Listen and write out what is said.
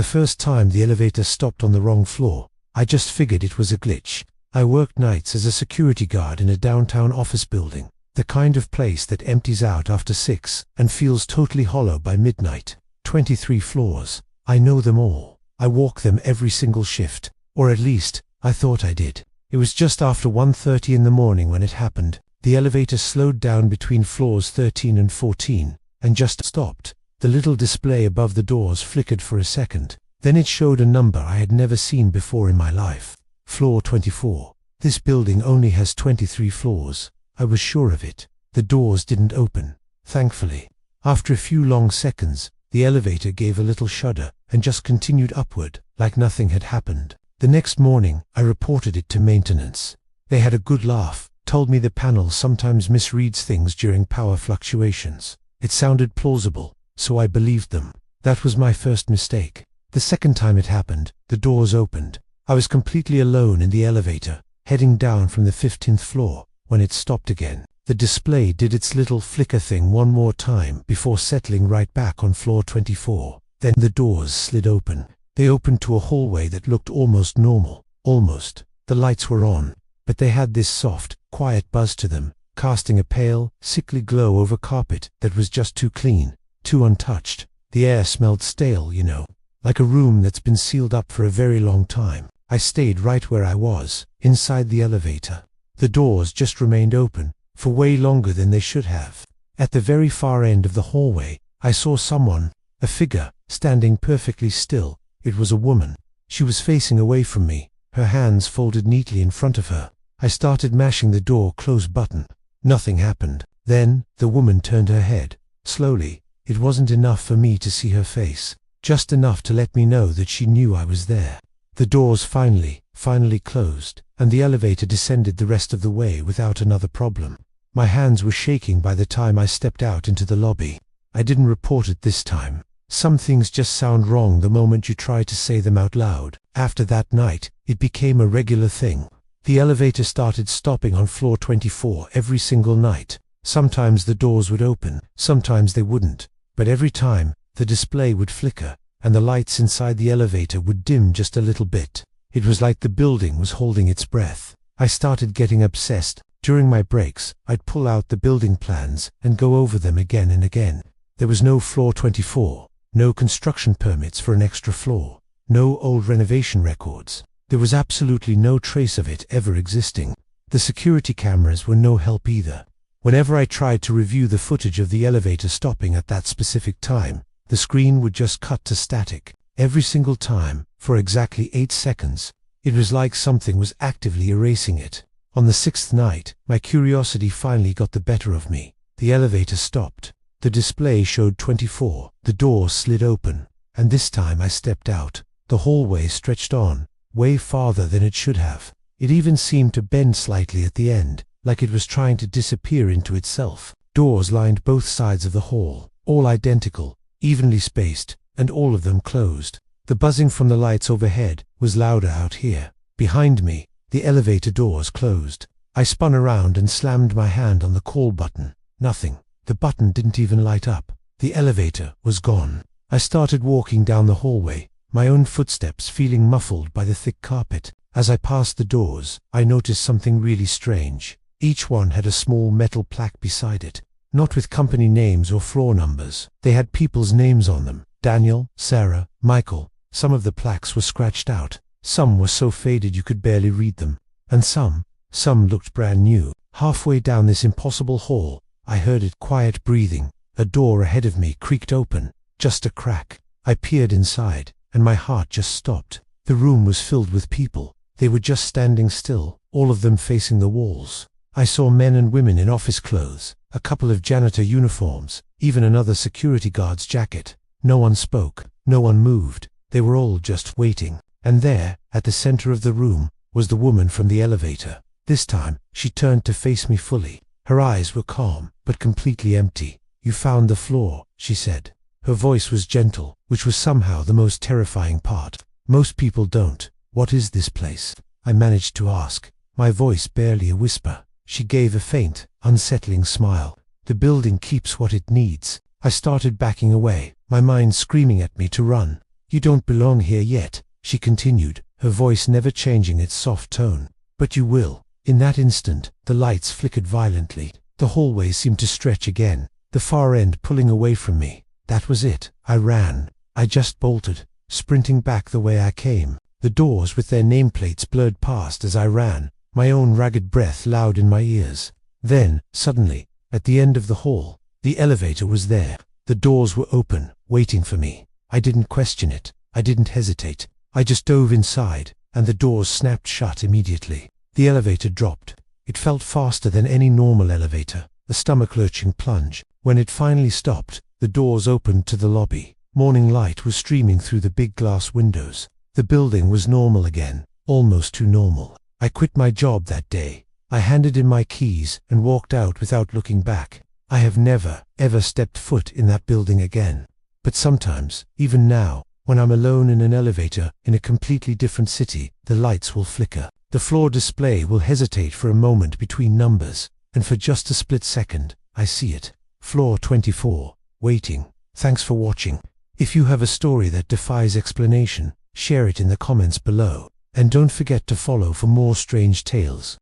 The first time the elevator stopped on the wrong floor, I just figured it was a glitch. I worked nights as a security guard in a downtown office building, the kind of place that empties out after 6 and feels totally hollow by midnight. 23 floors. I know them all. I walk them every single shift, or at least, I thought I did. It was just after 1:30 in the morning when it happened. The elevator slowed down between floors 13 and 14, and just stopped. The little display above the doors flickered for a second. Then it showed a number I had never seen before in my life. Floor 24. This building only has 23 floors. I was sure of it. The doors didn't open, thankfully. After a few long seconds, the elevator gave a little shudder and just continued upward, like nothing had happened. The next morning, I reported it to maintenance. They had a good laugh, told me the panel sometimes misreads things during power fluctuations. It sounded plausible, so I believed them. That was my first mistake. The second time it happened, the doors opened. I was completely alone in the elevator, heading down from the 15th floor, when it stopped again. The display did its little flicker thing one more time before settling right back on floor 24. Then the doors slid open. They opened to a hallway that looked almost normal. Almost. The lights were on, but they had this soft, quiet buzz to them, casting a pale, sickly glow over carpet that was just too clean, too untouched. The air smelled stale, you know, like a room that's been sealed up for a very long time. I stayed right where I was, inside the elevator. The doors just remained open, for way longer than they should have. At the very far end of the hallway, I saw someone, a figure, standing perfectly still. It was a woman. She was facing away from me, her hands folded neatly in front of her. I started mashing the door close button. Nothing happened. Then, the woman turned her head. Slowly. It wasn't enough for me to see her face. Just enough to let me know that she knew I was there. The doors finally closed, and the elevator descended the rest of the way without another problem. My hands were shaking by the time I stepped out into the lobby. I didn't report it this time. Some things just sound wrong the moment you try to say them out loud. After that night, it became a regular thing. The elevator started stopping on floor 24 every single night. Sometimes the doors would open, sometimes they wouldn't, but every time, the display would flicker, and the lights inside the elevator would dim just a little bit. It was like the building was holding its breath. I started getting obsessed. During my breaks, I'd pull out the building plans and go over them again and again. There was no floor 24, no construction permits for an extra floor, no old renovation records. There was absolutely no trace of it ever existing. The security cameras were no help either. Whenever I tried to review the footage of the elevator stopping at that specific time, the screen would just cut to static. Every single time, for exactly 8 seconds. It was like something was actively erasing it. On the 6th night, my curiosity finally got the better of me. The elevator stopped. The display showed 24. The door slid open, and this time I stepped out. The hallway stretched on, way farther than it should have. It even seemed to bend slightly at the end, like it was trying to disappear into itself. Doors lined both sides of the hall, all identical, evenly spaced, and all of them closed. The buzzing from the lights overhead was louder out here. Behind me, the elevator doors closed. I spun around and slammed my hand on the call button. Nothing. The button didn't even light up. The elevator was gone. I started walking down the hallway, my own footsteps feeling muffled by the thick carpet. As I passed the doors, I noticed something really strange. Each one had a small metal plaque beside it, not with company names or floor numbers. They had people's names on them. Daniel, Sarah, Michael. Some of the plaques were scratched out. Some were so faded you could barely read them. And some looked brand new. Halfway down this impossible hall, I heard it quiet breathing. A door ahead of me creaked open. Just a crack. I peered inside, and my heart just stopped. The room was filled with people. They were just standing still, all of them facing the walls. I saw men and women in office clothes, a couple of janitor uniforms, even another security guard's jacket. No one spoke. No one moved. They were all just waiting. And there, at the center of the room, was the woman from the elevator. This time, she turned to face me fully. Her eyes were calm, but completely empty. "You found the floor," she said. Her voice was gentle, which was somehow the most terrifying part. "Most people don't. What is this place?" I managed to ask, my voice barely a whisper. She gave a faint, unsettling smile. "The building keeps what it needs." I started backing away, my mind screaming at me to run. You don't belong here yet, she continued, her voice never changing its soft tone. But you will. In that instant, the lights flickered violently. The hallway seemed to stretch again, the far end pulling away from me. That was it. I ran. I just bolted, sprinting back the way I came. The doors with their nameplates blurred past as I ran, my own ragged breath loud in my ears. Then, suddenly, at the end of the hall, the elevator was there. The doors were open, waiting for me. I didn't question it. I didn't hesitate. I just dove inside, and the doors snapped shut immediately. The elevator dropped. It felt faster than any normal elevator, a stomach-lurching plunge. When it finally stopped, the doors opened to the lobby. Morning light was streaming through the big glass windows. The building was normal again, almost too normal. I quit my job that day. I handed in my keys and walked out without looking back. I have never, ever stepped foot in that building again. But sometimes, even now, when I'm alone in an elevator in a completely different city, the lights will flicker. The floor display will hesitate for a moment between numbers, and for just a split second, I see it. Floor 24, waiting. Thanks for watching. If you have a story that defies explanation, share it in the comments below. And don't forget to follow for more strange tales.